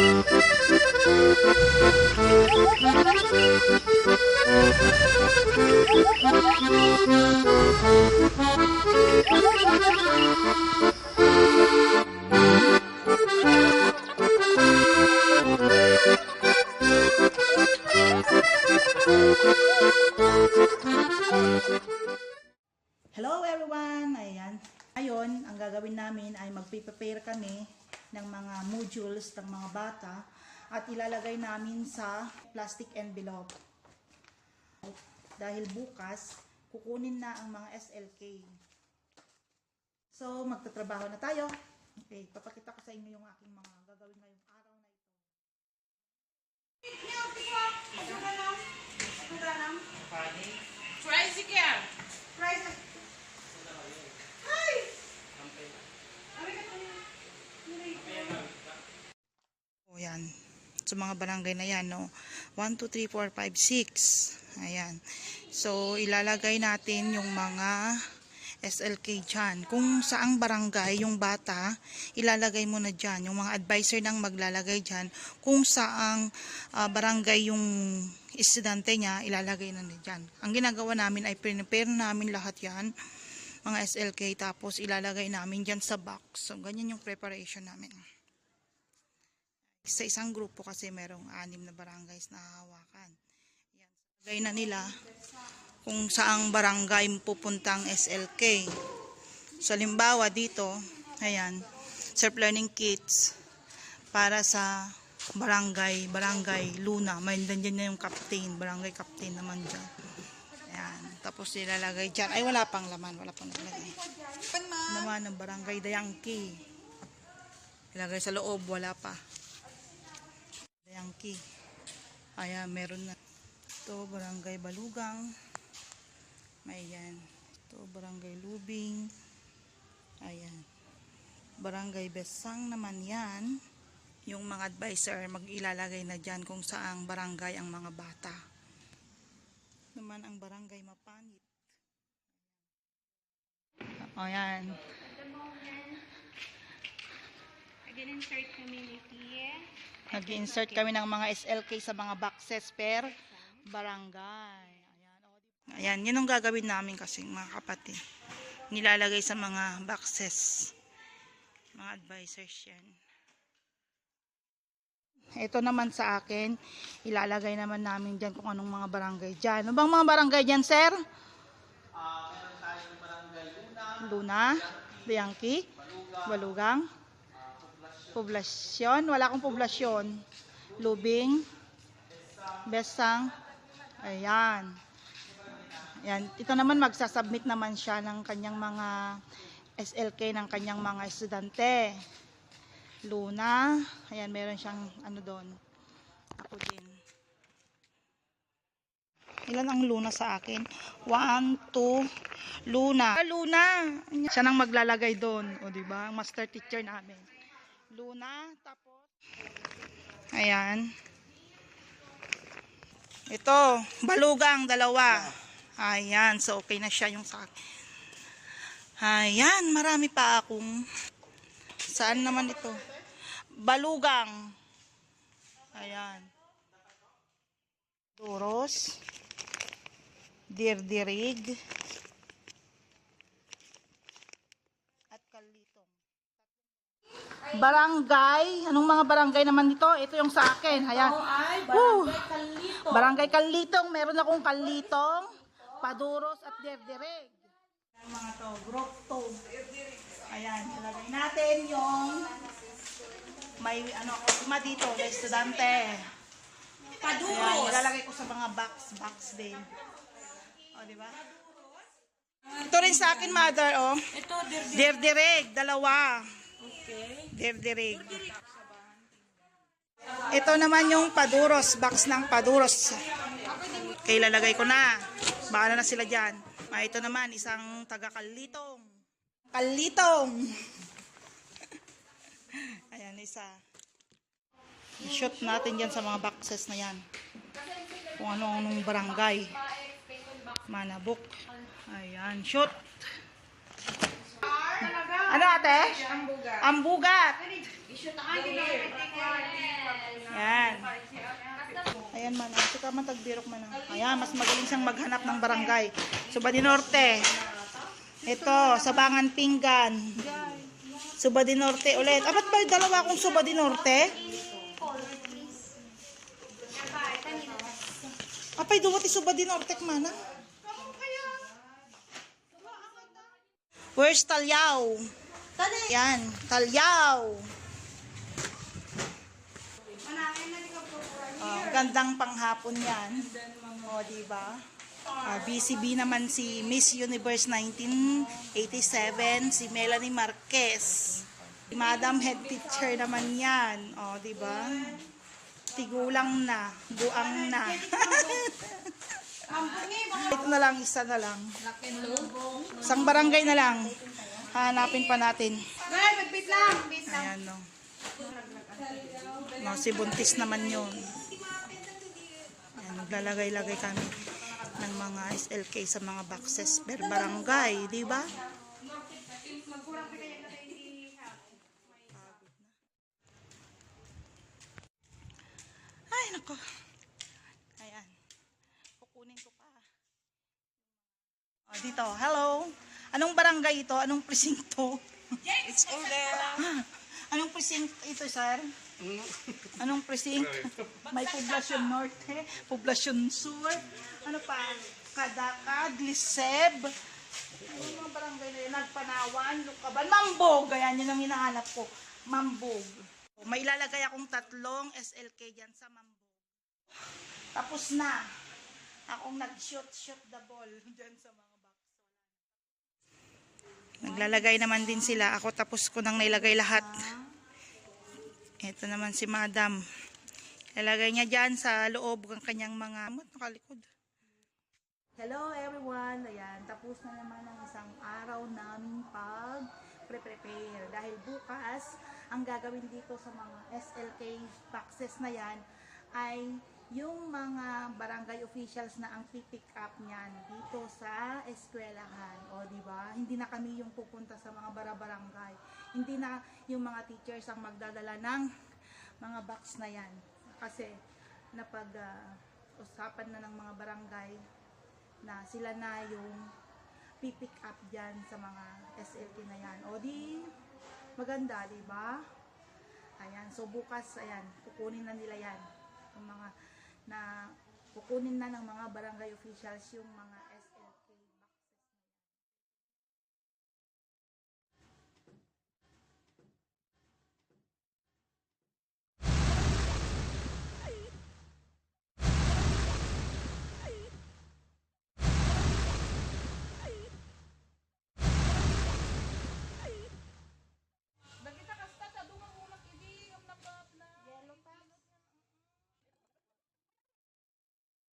Hello everyone! Ayan. Ngayon, ang gagawin namin ay magpe-prepare kami ng mga modules ng mga bata at ilalagay namin sa plastic envelope. Dahil bukas, kukunin na ang mga SLK. So, magtatrabaho na tayo. Okay, papakita ko sa inyo yung aking mga gagawin ngayong araw na ito. Tricycle! O yan. So, mga barangay na yan, no? 1, 2, 3, 4, 5, 6. Ayan. So, ilalagay natin yung mga SLK dyan. Kung saang barangay yung bata, ilalagay mo na dyan. Yung mga advisor nang maglalagay dyan. Kung saang barangay yung estudyante niya, ilalagay na dyan. Ang ginagawa namin ay prepare namin lahat yan. Mga SLK, tapos ilalagay namin dyan sa box. So, ganyan yung preparation namin. Sa isang grupo kasi merong 6 na barangays na hawakan. Yan. Lagay na nila kung saang barangay pupuntang SLK. So, halimbawa dito, ayan, self-learning kits para sa barangay Luna. May nandiyan na yung captain, barangay captain naman dyan. Ayan, tapos nilalagay dyan. Ay, wala pang laman, wala pang nilagay. Naman ng barangay Dayangki. Ilagay sa loob, wala pa. Dayangki. Ayan, meron na. Ito, barangay Balugang. Ayan. Ito, barangay Lubing. Ayan. Barangay Besang naman yan. Yung mga advisor, mag-ilalagay na dyan kung saang barangay ang mga bata. Naman ang barangay Mapanit. Ayan. Nag-insert kami ni Tia. Nag-insert kami ng mga SLK sa mga boxes per barangay. Ayan, yun ang gagawin namin kasi mga kapatid. Nilalagay sa mga boxes. Mga advisors yan. Ito naman sa akin, ilalagay naman namin dyan kung anong mga barangay dyan. Ano bang mga barangay dyan, sir? Meron tayong barangay Luna, Dayangki, Balugang, Poblasyon, wala akong poblasyon. Lubing, Besang, ayan. Ayan. Ito naman magsasubmit naman siya ng kanyang mga SLK ng kanyang mga estudyante. Luna, ayan, meron siyang ano doon. Ako din. Ilan ang Luna sa akin? 1, 2, Luna. Luna! Siya nang maglalagay doon. O, diba? Ang master teacher namin. Luna, tapos ayan. Ito, Balugang, 2. Ayan, so okay na siya yung sa akin. Ayan, marami pa akong. Saan naman ito? Balugang. Ayan. Duros. Dirdirig. At Kalitong. Barangay. Anong mga barangay naman dito? Ito yung sa akin. Ayan. Barangay Kalitong. Barangay Kalitong. Meron akong Kalitong, Paduros at Dirdirig. Ayan mga to. Group 2. Ayan. Ilagay natin yung may ano kuma dito. May estudyante. Paduros. Ayan. Ilalagay ko sa mga box din. O, diba? Ito rin sa akin, mother, oh. Ito, Dirdirig. 2. Okay. Dirdirig. Ito naman yung Paduros, box ng Paduros. Okay, lalagay ko na. Bahala na sila dyan. Ito naman, isang taga Kalitong. Kalitong! Ayan, isa. I-shoot natin dyan sa mga boxes na yan. Kung ano-anong barangay. Manabuk. Ayan, shoot. Ano ate? Ambugat. Yan. Ayan man. Sika man tagbirok man. Ayan, mas magaling siyang maghanap ng barangay. Subadi Norte. Ito, Sabangan Pinggan. Subadi Norte ulit. Ba't ba yung dalawa akong Subadi Norte? Apay, duwati Subadi Norte mana? Where's Talyao? Yan, Talyao. Oh, gandang panghapon yan. O, diba? BCB naman si Miss Universe 1987, si Melanie Marquez. Si Madam Head Teacher naman yan. O, diba? Tigulang na, buang na. Ito na lang, isa na lang. Isang barangay na lang. Hanapin pa natin. Ayan, no. No, si Buntis naman yun. Ayan, naglalagay-lagay kami ng mga SLK sa mga boxes per barangay, di ba? Ay, nako. Ayan. Kukunin ko pa. Dito, hello. Anong barangay ito? Anong presinto? It's all there. Anong presinto ito, sir? Anong presinto? May Poblacion Norte, Poblacion Sur, ano pa? Kadakad, Liseb. Ano mga barangay na yun? Nagpanawan, Lukaban, Mambog. Ayan, yun ang hinahanap ko. Mambog. May ilalagay akong 3 SLK dyan sa Mambog. Tapos na. Akong nag-shoot the ball dyan sa mga box. Naglalagay naman din sila. Ako tapos ko nang nailagay lahat. Ito naman si Madam. Ilalagay niya dyan sa loob ng kanyang mga nakalikod. Hello everyone. Ayan, tapos na naman ang isang araw namin pag-prepare. Dahil bukas, ang gagawin dito sa mga SLK boxes na yan ay yung mga barangay officials na ang pick up niyan dito sa eskwelahan. O, di ba? Hindi na kami yung pupunta sa mga barangay. Hindi na yung mga teachers ang magdadala ng mga box na yan. Kasi napag-usapan na ng mga barangay na sila na yung pick up dyan sa mga SLK na yan. O, di maganda, di ba? Ayan. So, bukas, ayan, kukunin na nila yan. Yung mga na kukunin na ng mga barangay officials yung mga